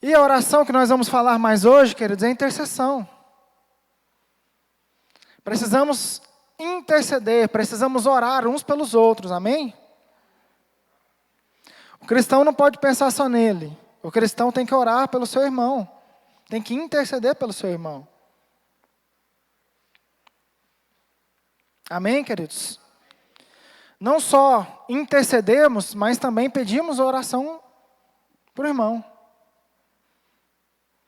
E a oração que nós vamos falar mais hoje, queridos, é intercessão. Precisamos interceder, precisamos orar uns pelos outros, amém? O cristão não pode pensar só nele. O cristão tem que orar pelo seu irmão. Tem que interceder pelo seu irmão. Amém, queridos? Não só intercedemos, mas também pedimos oração por irmão.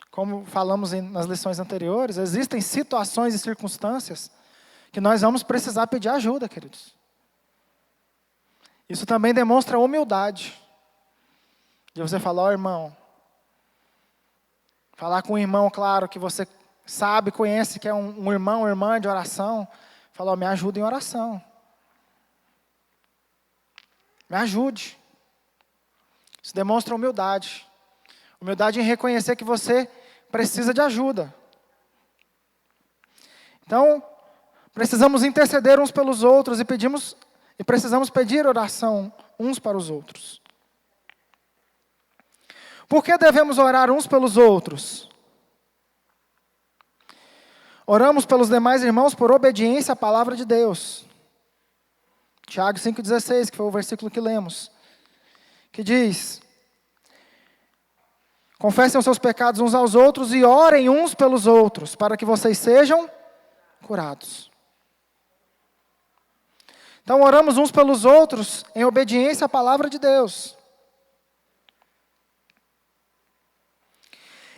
Como falamos nas lições anteriores, existem situações e circunstâncias que nós vamos precisar pedir ajuda, queridos. Isso também demonstra humildade. De você falar, ó, irmão, falar com um irmão, claro, que você sabe, conhece, que é um irmão, uma irmã de oração. Falar, ó, me ajuda em oração. Me ajude. Isso demonstra humildade. Humildade em reconhecer que você precisa de ajuda. Então, precisamos interceder uns pelos outros e precisamos pedir oração uns para os outros. Por que devemos orar uns pelos outros? Oramos pelos demais irmãos por obediência à palavra de Deus. Tiago 5,16, que foi o versículo que lemos, que diz: confessem os seus pecados uns aos outros e orem uns pelos outros, para que vocês sejam curados. Então, oramos uns pelos outros em obediência à palavra de Deus.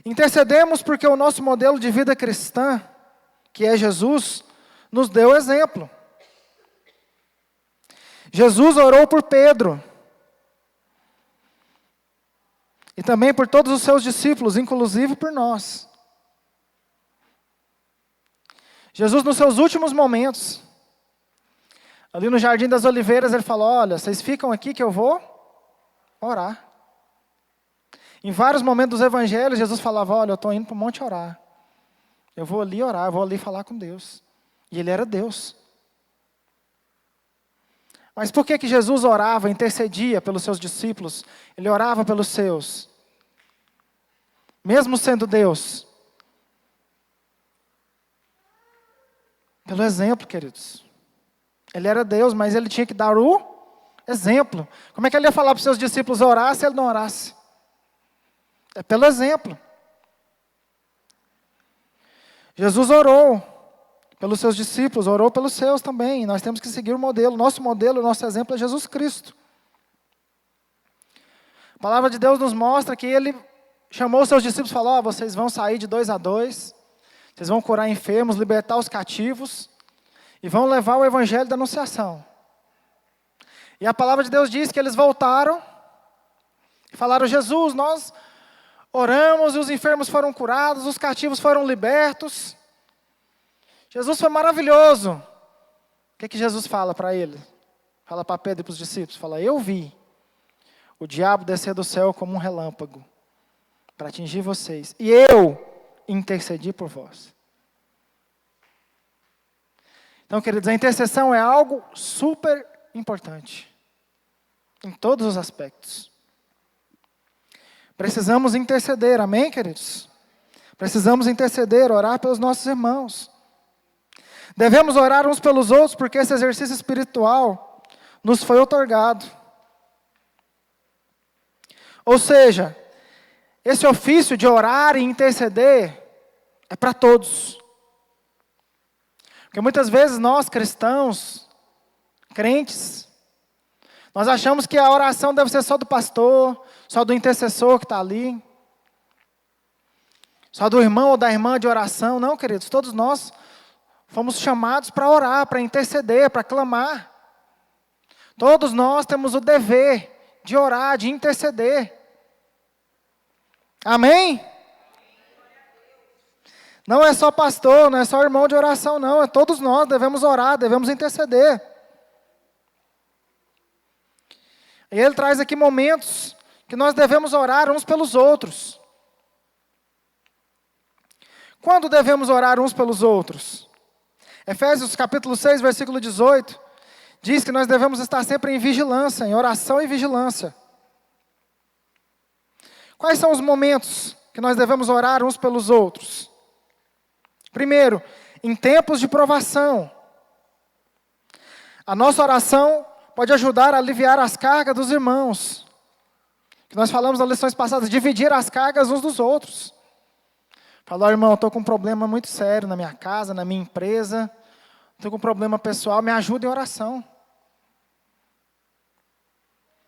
Intercedemos porque o nosso modelo de vida cristã, que é Jesus, nos deu exemplo. Jesus orou por Pedro. E também por todos os seus discípulos, inclusive por nós. Jesus, nos seus últimos momentos, ali no Jardim das Oliveiras, ele falou, olha, vocês ficam aqui que eu vou orar. Em vários momentos dos evangelhos, Jesus falava, olha, eu estou indo para o monte orar. Eu vou ali orar, eu vou ali falar com Deus. E ele era Deus. Mas por que Jesus orava, intercedia pelos seus discípulos? Ele orava pelos seus. Mesmo sendo Deus. Pelo exemplo, queridos. Ele era Deus, mas ele tinha que dar o exemplo. Como é que ele ia falar para os seus discípulos orar se ele não orasse? É pelo exemplo. Jesus orou pelos seus discípulos, orou pelos seus também. Nós temos que seguir o modelo. O nosso exemplo é Jesus Cristo. A palavra de Deus nos mostra que ele chamou os seus discípulos e falou, vocês vão sair de 2 a 2, vocês vão curar enfermos, libertar os cativos, e vão levar o evangelho da anunciação. E a palavra de Deus diz que eles voltaram, e falaram, Jesus, nós oramos e os enfermos foram curados, os cativos foram libertos. Jesus foi maravilhoso. O que Jesus fala para ele? Fala para Pedro e para os discípulos. Fala, eu vi o diabo descer do céu como um relâmpago para atingir vocês. E eu intercedi por vós. Então, queridos, a intercessão é algo super importante. Em todos os aspectos. Precisamos interceder, amém, queridos? Precisamos interceder, orar pelos nossos irmãos. Devemos orar uns pelos outros, porque esse exercício espiritual nos foi outorgado. Ou seja, esse ofício de orar e interceder é para todos. Porque muitas vezes nós, cristãos, crentes, nós achamos que a oração deve ser só do pastor, só do intercessor que está ali. Só do irmão ou da irmã de oração. Não, queridos, todos nós fomos chamados para orar, para interceder, para clamar. Todos nós temos o dever de orar, de interceder. Amém? Não é só pastor, não é só irmão de oração, não. É todos nós devemos orar, devemos interceder. E ele traz aqui momentos que nós devemos orar uns pelos outros. Quando devemos orar uns pelos outros? Efésios capítulo 6, versículo 18, diz que nós devemos estar sempre em vigilância, em oração e vigilância. Quais são os momentos que nós devemos orar uns pelos outros? Primeiro, em tempos de provação. A nossa oração pode ajudar a aliviar as cargas dos irmãos. Que nós falamos nas lições passadas, dividir as cargas uns dos outros. Falar, irmão, estou com um problema muito sério na minha casa, na minha empresa. Estou com um problema pessoal, me ajuda em oração.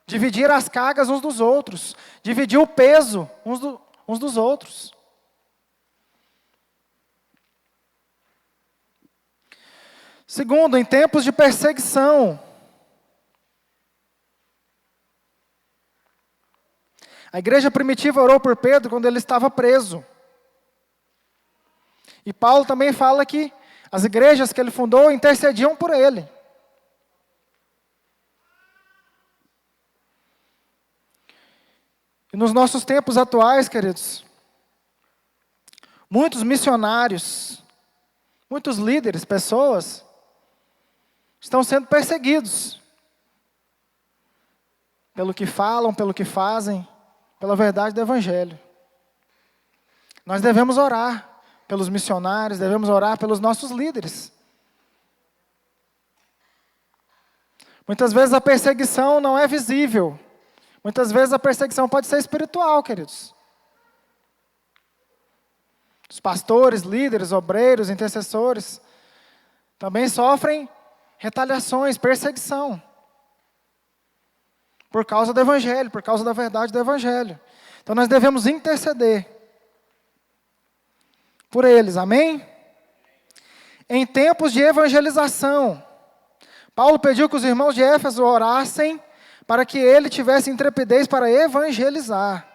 Dividir as cargas uns dos outros. Dividir o peso uns dos outros. Segundo, em tempos de perseguição. A igreja primitiva orou por Pedro quando ele estava preso. E Paulo também fala que as igrejas que ele fundou intercediam por ele. E nos nossos tempos atuais, queridos, muitos missionários, muitos líderes, pessoas, estão sendo perseguidos pelo que falam, pelo que fazem, pela verdade do Evangelho. Nós devemos orar pelos missionários, devemos orar pelos nossos líderes. Muitas vezes a perseguição não é visível. Muitas vezes a perseguição pode ser espiritual, queridos. Os pastores, líderes, obreiros, intercessores também sofrem retaliações, perseguição. Por causa do Evangelho, por causa da verdade do Evangelho. Então nós devemos interceder por eles, amém? Em tempos de evangelização, Paulo pediu que os irmãos de Éfeso orassem para que ele tivesse intrepidez para evangelizar.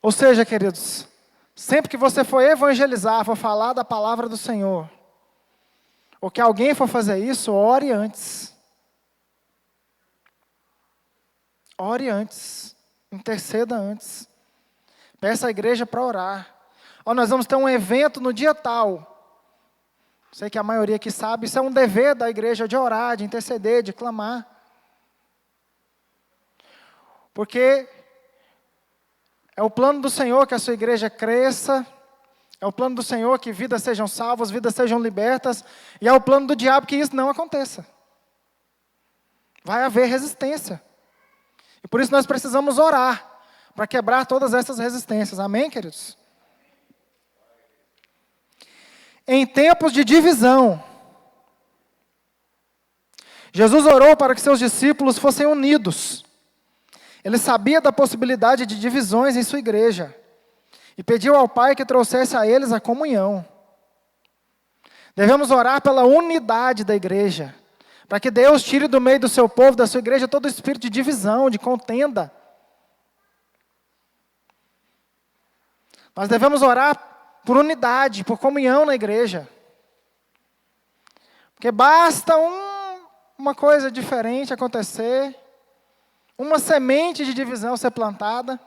Ou seja, queridos, sempre que você for evangelizar, for falar da palavra do Senhor, ou que alguém for fazer isso, ore antes. Ore antes. Interceda antes. Peça à igreja para orar. Nós vamos ter um evento no dia tal. Sei que a maioria aqui sabe, isso é um dever da igreja de orar, de interceder, de clamar. Porque é o plano do Senhor que a sua igreja cresça. É o plano do Senhor que vidas sejam salvas, vidas sejam libertas. E é o plano do diabo que isso não aconteça. Vai haver resistência. E por isso nós precisamos orar para quebrar todas essas resistências. Amém, queridos? Em tempos de divisão, Jesus orou para que seus discípulos fossem unidos. Ele sabia da possibilidade de divisões em sua igreja. E pediu ao Pai que trouxesse a eles a comunhão. Devemos orar pela unidade da igreja, para que Deus tire do meio do seu povo, da sua igreja, todo o espírito de divisão, de contenda. Nós devemos orar por unidade, por comunhão na igreja. Porque basta uma coisa diferente acontecer, uma semente de divisão ser plantada,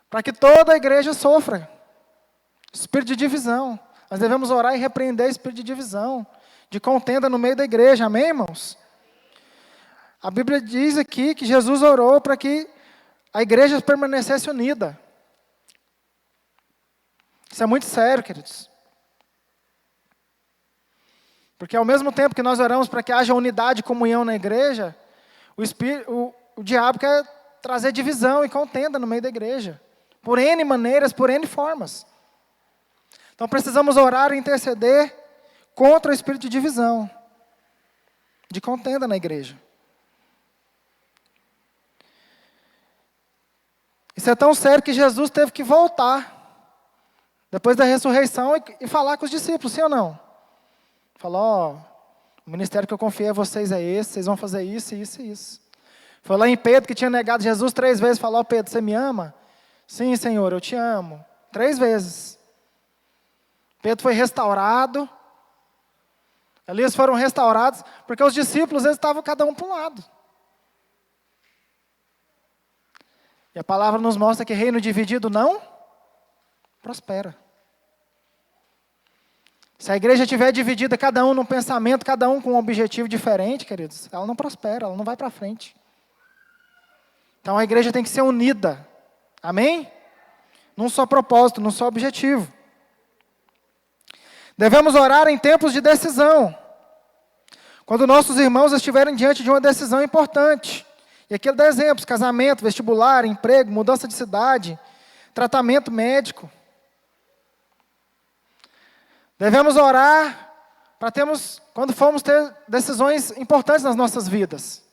para que toda a igreja sofra espírito de divisão. Nós devemos orar e repreender espírito de divisão, de contenda no meio da igreja, amém, irmãos? A Bíblia diz aqui que Jesus orou para que a igreja permanecesse unida. Isso é muito sério, queridos. Porque ao mesmo tempo que nós oramos para que haja unidade e comunhão na igreja, o diabo quer trazer divisão e contenda no meio da igreja. Por N maneiras, por N formas. Então precisamos orar e interceder contra o espírito de divisão, de contenda na igreja. Isso é tão sério que Jesus teve que voltar, depois da ressurreição, e falar com os discípulos, sim ou não? Falou, o ministério que eu confiei a vocês é esse, vocês vão fazer isso, isso e isso. Foi lá em Pedro, que tinha negado Jesus 3 vezes, falou, Pedro, você me ama? Sim, Senhor, eu te amo. 3 vezes. Pedro foi restaurado. Ali eles foram restaurados, porque os discípulos, eles estavam cada um para um lado. E a palavra nos mostra que reino dividido não prospera. Se a igreja estiver dividida, cada um num pensamento, cada um com um objetivo diferente, queridos, ela não prospera, ela não vai para frente. Então a igreja tem que ser unida. Amém? Num só propósito, num só objetivo. Devemos orar em tempos de decisão. Quando nossos irmãos estiverem diante de uma decisão importante. E aqui ele dá exemplos: casamento, vestibular, emprego, mudança de cidade, tratamento médico. Devemos orar para termos, quando formos ter decisões importantes nas nossas vidas.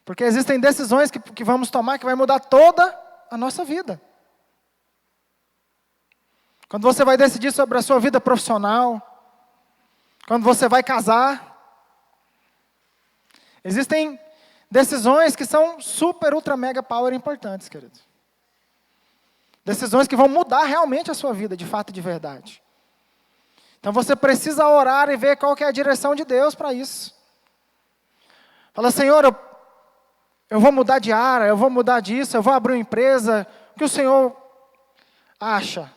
Porque existem decisões que vamos tomar que vai mudar toda a nossa vida. Quando você vai decidir sobre a sua vida profissional, quando você vai casar, existem decisões que são super, ultra, mega, power importantes, querido. Decisões que vão mudar realmente a sua vida, de fato e de verdade. Então você precisa orar e ver qual que é a direção de Deus para isso. Fala: Senhor, eu vou mudar de área, eu vou mudar disso, eu vou abrir uma empresa. O que o Senhor acha?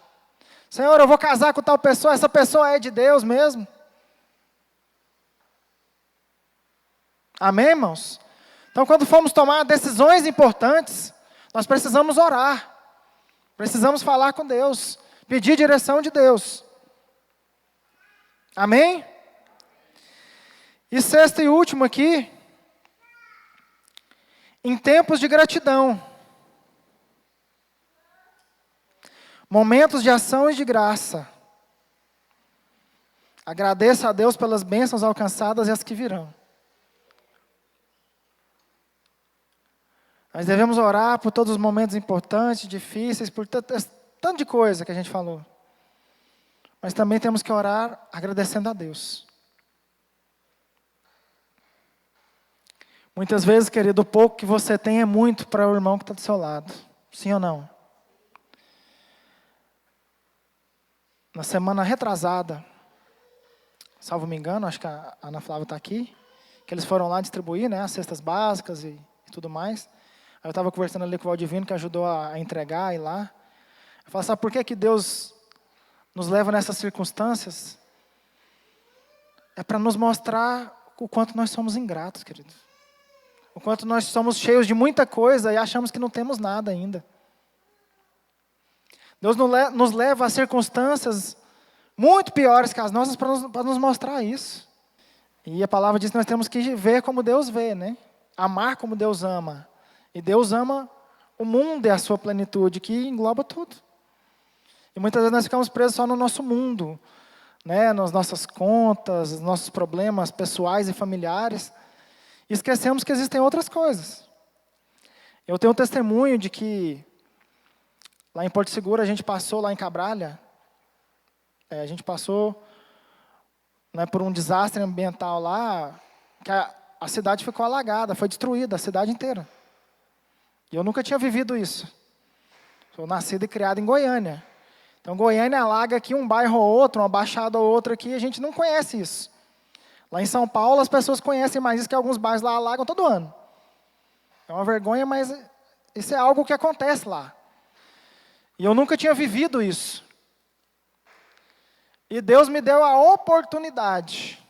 Senhor, eu vou casar com tal pessoa, essa pessoa é de Deus mesmo? Amém, irmãos? Então, quando formos tomar decisões importantes, nós precisamos orar. Precisamos falar com Deus, pedir direção de Deus. Amém? E sexto e último aqui, em tempos de gratidão. Momentos de ação e de graça. Agradeça a Deus pelas bênçãos alcançadas e as que virão. Nós devemos orar por todos os momentos importantes, difíceis, por tanto de coisa que a gente falou. Mas também temos que orar agradecendo a Deus. Muitas vezes, querido, o pouco que você tem é muito para o irmão que está do seu lado. Sim ou não? Na semana retrasada, salvo me engano, acho que a Ana Flávia está aqui, que eles foram lá distribuir, né, as cestas básicas e tudo mais. Aí eu estava conversando ali com o Valdivino, que ajudou a entregar e lá. Eu falei: sabe por que Deus nos leva nessas circunstâncias? É para nos mostrar o quanto nós somos ingratos, querido. O quanto nós somos cheios de muita coisa e achamos que não temos nada ainda. Deus nos leva a circunstâncias muito piores que as nossas para nos mostrar isso. E a palavra diz que nós temos que ver como Deus vê, né? Amar como Deus ama. E Deus ama o mundo e a sua plenitude, que engloba tudo. E muitas vezes nós ficamos presos só no nosso mundo, né? Nas nossas contas, nos nossos problemas pessoais e familiares. E esquecemos que existem outras coisas. Eu tenho um testemunho de que lá em Porto Seguro a gente passou, lá em Cabralha, a gente passou, né, por um desastre ambiental lá, que a cidade ficou alagada, foi destruída, a cidade inteira. E eu nunca tinha vivido isso. Sou nascido e criado em Goiânia. Então, Goiânia alaga aqui um bairro ou outro, uma baixada ou outra aqui, a gente não conhece isso. Lá em São Paulo, as pessoas conhecem mais isso, que alguns bairros lá alagam todo ano. É uma vergonha, mas isso é algo que acontece lá. E eu nunca tinha vivido isso. E Deus me deu a oportunidade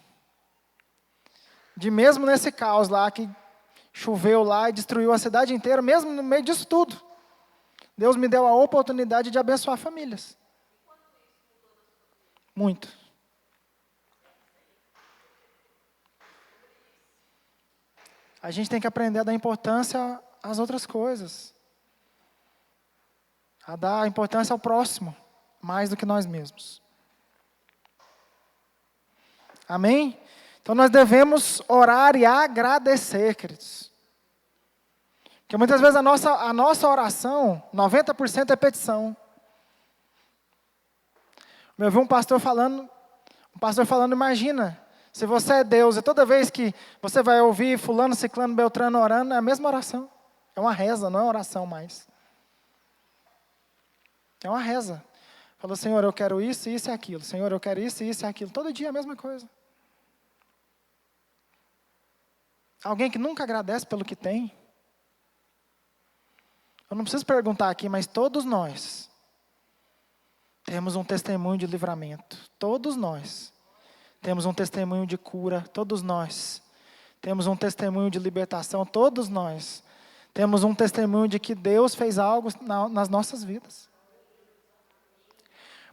de, mesmo nesse caos lá, que choveu lá e destruiu a cidade inteira, mesmo no meio disso tudo, Deus me deu a oportunidade de abençoar famílias. Muito. A gente tem que aprender a dar importância às outras coisas. A dar importância ao próximo, mais do que nós mesmos. Amém? Então nós devemos orar e agradecer, queridos. Porque muitas vezes a nossa oração, 90% é petição. Eu vi um pastor falando, imagina, se você é Deus, e toda vez que você vai ouvir fulano, ciclano, beltrano orando, é a mesma oração. É uma reza, não é uma oração mais. É uma reza. Falou: Senhor, eu quero isso, isso e aquilo. Senhor, eu quero isso, isso e aquilo. Todo dia é a mesma coisa. Alguém que nunca agradece pelo que tem. Eu não preciso perguntar aqui, mas todos nós temos um testemunho de livramento. Todos nós temos um testemunho de cura. Todos nós Temos um testemunho de libertação, todos nós. Temos um testemunho de que Deus fez algo nas nossas vidas.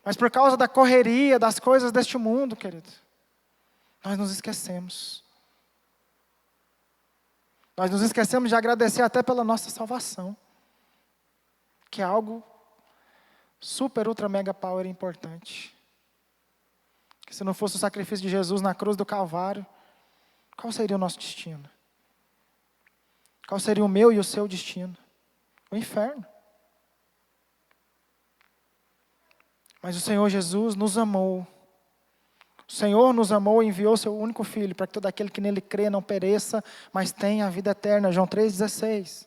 Mas por causa da correria, das coisas deste mundo, querido, nós nos esquecemos. Nós nos esquecemos de agradecer até pela nossa salvação, que é algo super, ultra, mega power importante. Que se não fosse o sacrifício de Jesus na cruz do Calvário, qual seria o nosso destino? Qual seria o meu e o seu destino? O inferno. Mas o Senhor Jesus nos amou. O Senhor nos amou e enviou seu único Filho, para que todo aquele que nele crê não pereça, mas tenha a vida eterna. João 3,16.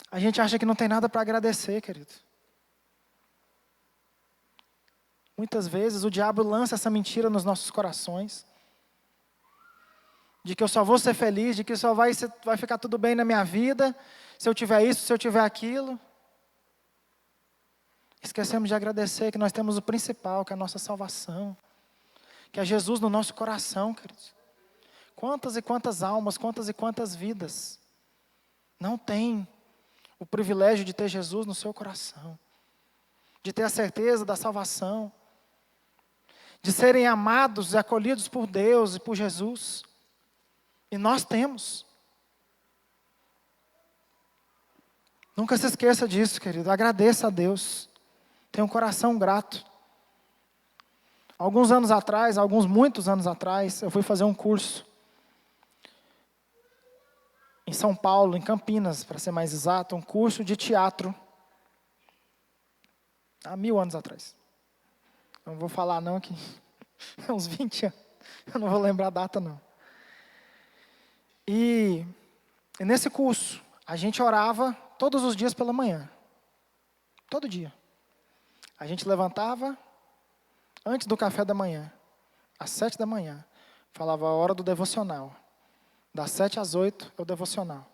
A gente acha que não tem nada para agradecer, querido. Muitas vezes o diabo lança essa mentira nos nossos corações. De que eu só vou ser feliz, de que só vai ficar tudo bem na minha vida, se eu tiver isso, se eu tiver aquilo. Esquecemos de agradecer que nós temos o principal, que é a nossa salvação. Que é Jesus no nosso coração, queridos. Quantas e quantas almas, quantas e quantas vidas não têm o privilégio de ter Jesus no seu coração. De ter a certeza da salvação. De serem amados e acolhidos por Deus e por Jesus. E nós temos. Nunca se esqueça disso, querido. Agradeça a Deus. Tenha um coração grato. Muitos anos atrás, eu fui fazer um curso. Em São Paulo, em Campinas, para ser mais exato. Um curso de teatro. Há 1000 anos atrás. Não vou falar não que é uns 20 anos. Eu não vou lembrar a data não. E nesse curso, a gente orava todos os dias pela manhã. Todo dia. A gente levantava antes do café da manhã, às 7 da manhã. Falava a hora do devocional. Das 7 às 8 é o devocional.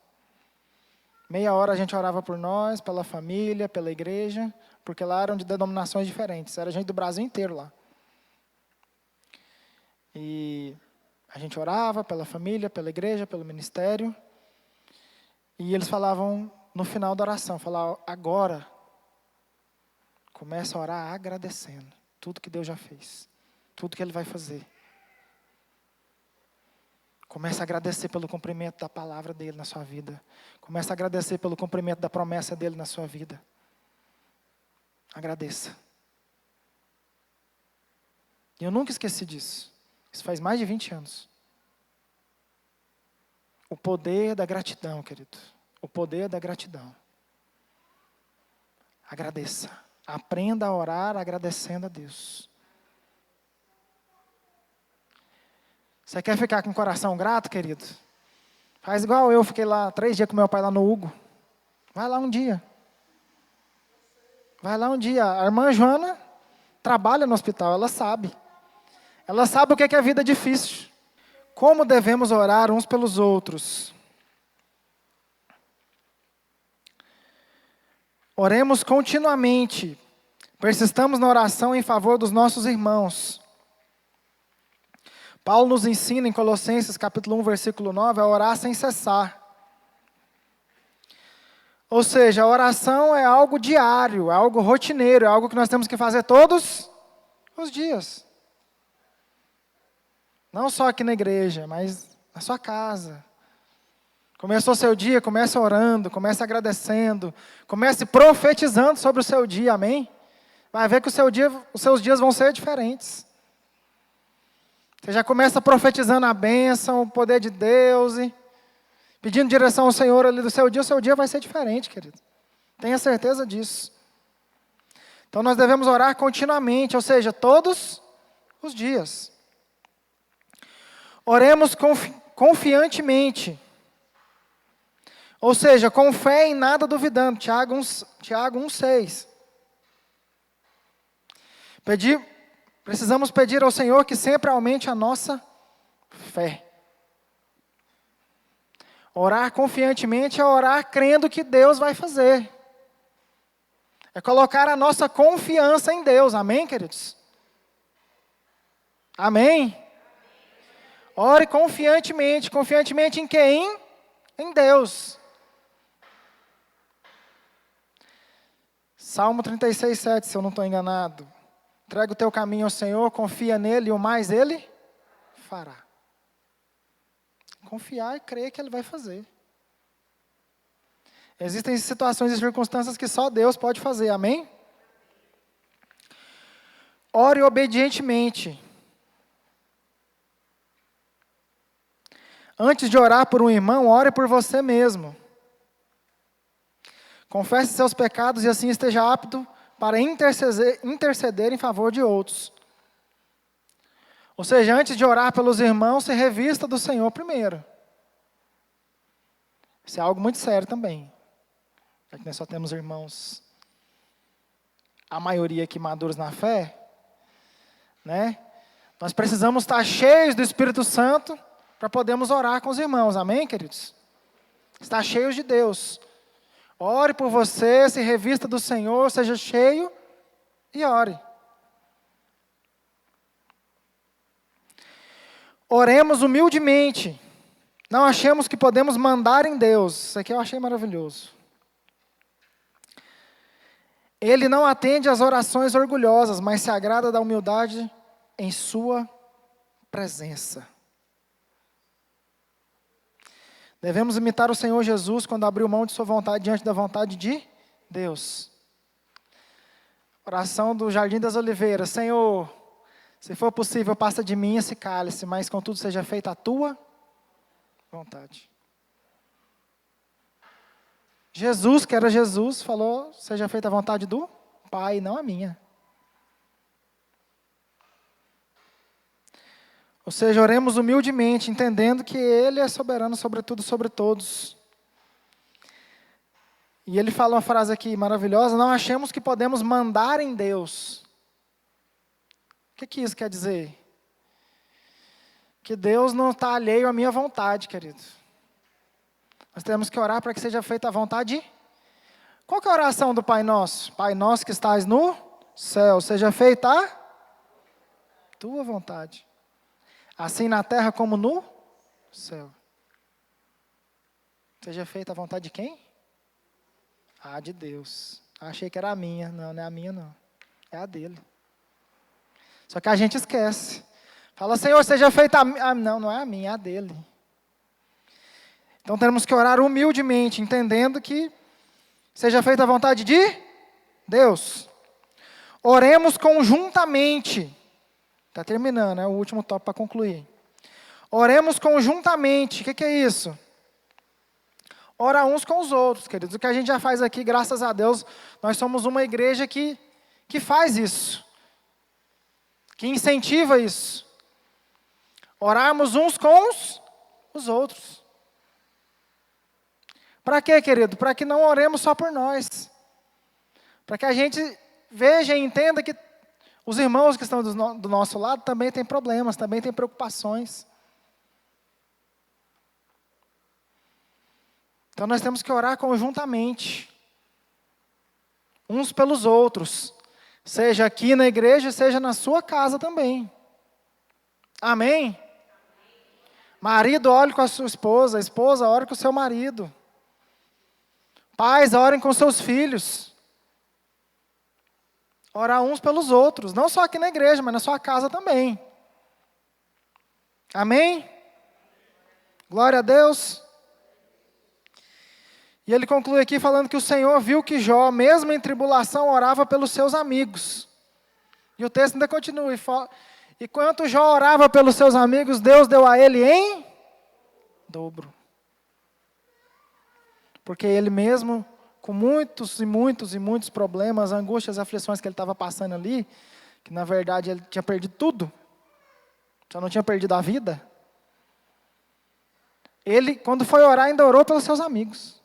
Meia hora a gente orava por nós, pela família, pela igreja, porque lá eram de denominações diferentes. Era gente do Brasil inteiro lá. E a gente orava pela família, pela igreja, pelo ministério. E eles falavam no final da oração, falavam, agora, começa a orar agradecendo tudo que Deus já fez, tudo que Ele vai fazer. Começa a agradecer pelo cumprimento da palavra dEle na sua vida. Começa a agradecer pelo cumprimento da promessa dEle na sua vida. Agradeça. E eu nunca esqueci disso. Isso faz mais de 20 anos. O poder da gratidão, querido. O poder da gratidão. Agradeça. Aprenda a orar agradecendo a Deus. Você quer ficar com o coração grato, querido? Faz igual eu, fiquei lá 3 dias com meu pai lá no Hugo. Vai lá um dia. Vai lá um dia. A irmã Joana trabalha no hospital, ela sabe. Ela sabe o que é vida difícil. Como devemos orar uns pelos outros? Oremos continuamente. Persistamos na oração em favor dos nossos irmãos. Paulo nos ensina em Colossenses capítulo 1, versículo 9, a orar sem cessar. Ou seja, a oração é algo diário, é algo rotineiro, é algo que nós temos que fazer todos os dias. Não só aqui na igreja, mas na sua casa. Começou seu dia, comece orando, comece agradecendo, comece profetizando sobre o seu dia, amém? Vai ver que os seus dias vão ser diferentes. Você já começa profetizando a bênção, o poder de Deus, e pedindo direção ao Senhor ali do seu dia, o seu dia vai ser diferente, querido. Tenha certeza disso. Então nós devemos orar continuamente, ou seja, todos os dias. Oremos confiantemente. Ou seja, com fé em nada duvidando. Tiago 1,6. Precisamos pedir ao Senhor que sempre aumente a nossa fé. Orar confiantemente é orar crendo que Deus vai fazer. É colocar a nossa confiança em Deus. Amém, queridos? Amém? Ore confiantemente. Confiantemente em quem? Em Deus. Salmo 36:7, se eu não estou enganado. Entrega o teu caminho ao Senhor, confia nele e o mais ele fará. Confiar e crer que ele vai fazer. Existem situações e circunstâncias que só Deus pode fazer, amém? Ore obedientemente. Antes de orar por um irmão, ore por você mesmo. Confesse seus pecados e assim esteja apto para interceder em favor de outros. Ou seja, antes de orar pelos irmãos, se revista do Senhor primeiro. Isso é algo muito sério também. Já que nós só temos irmãos, a maioria aqui maduros na fé, né? Nós precisamos estar cheios do Espírito Santo para podermos orar com os irmãos, amém, queridos? Estar cheios de Deus. Ore por você, se revista do Senhor, seja cheio e ore. Oremos humildemente. Não achemos que podemos mandar em Deus. Isso aqui eu achei maravilhoso. Ele não atende às orações orgulhosas, mas se agrada da humildade em sua presença. Devemos imitar o Senhor Jesus quando abriu mão de sua vontade diante da vontade de Deus. Oração do Jardim das Oliveiras. Senhor, se for possível, passa de mim esse cálice, mas contudo seja feita a tua vontade. Jesus, que era Jesus, falou, seja feita a vontade do Pai, não a minha. Ou seja, oremos humildemente, entendendo que Ele é soberano sobre tudo, sobre todos. E Ele fala uma frase aqui maravilhosa, não achemos que podemos mandar em Deus. O que isso quer dizer? Que Deus não está alheio à minha vontade, querido. Nós temos que orar para que seja feita a vontade. Qual que é a oração do Pai Nosso? Pai Nosso que estás no céu, seja feita a tua vontade. Assim na terra como no céu. Seja feita a vontade de quem? Ah, de Deus. Achei que era a minha. Não, não é a minha não. É a dele. Só que a gente esquece. Fala, Senhor, seja feita a minha. Ah, não, não é a minha, é a dele. Então temos que orar humildemente, entendendo que seja feita a vontade de Deus. Oremos conjuntamente. Está terminando, é o último tópico para concluir. Oremos conjuntamente. O que é isso? Ora uns com os outros, queridos. O que a gente já faz aqui, graças a Deus, nós somos uma igreja que faz isso. Que incentiva isso. Orarmos uns com os outros. Para quê, querido? Para que não oremos só por nós. Para que a gente veja e entenda que os irmãos que estão do nosso lado também têm problemas, também têm preocupações. Então nós temos que orar conjuntamente. Uns pelos outros. Seja aqui na igreja, seja na sua casa também. Amém? Marido, ore com a sua esposa. Esposa, ore com o seu marido. Pais, orem com seus filhos. Orar uns pelos outros. Não só aqui na igreja, mas na sua casa também. Amém? Glória a Deus. E ele conclui aqui falando que o Senhor viu que Jó, mesmo em tribulação, orava pelos seus amigos. E o texto ainda continua. E quanto Jó orava pelos seus amigos, Deus deu a ele em dobro. Porque ele mesmo, com muitos e muitos e muitos problemas, angústias, aflições que ele estava passando ali, que na verdade ele tinha perdido tudo, só não tinha perdido a vida. Ele, quando foi orar, ainda orou pelos seus amigos.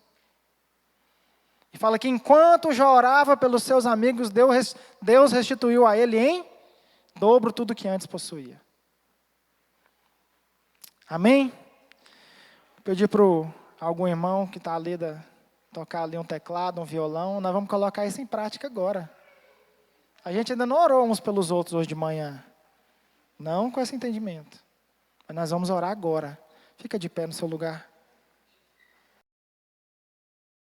E fala que enquanto Jó orava pelos seus amigos, Deus restituiu a ele em dobro tudo que antes possuía. Amém? Vou pedir para algum irmão que está ali, tocar ali um teclado, um violão, nós vamos colocar isso em prática agora. A gente ainda não orou uns pelos outros hoje de manhã. Não com esse entendimento. Mas nós vamos orar agora. Fica de pé no seu lugar.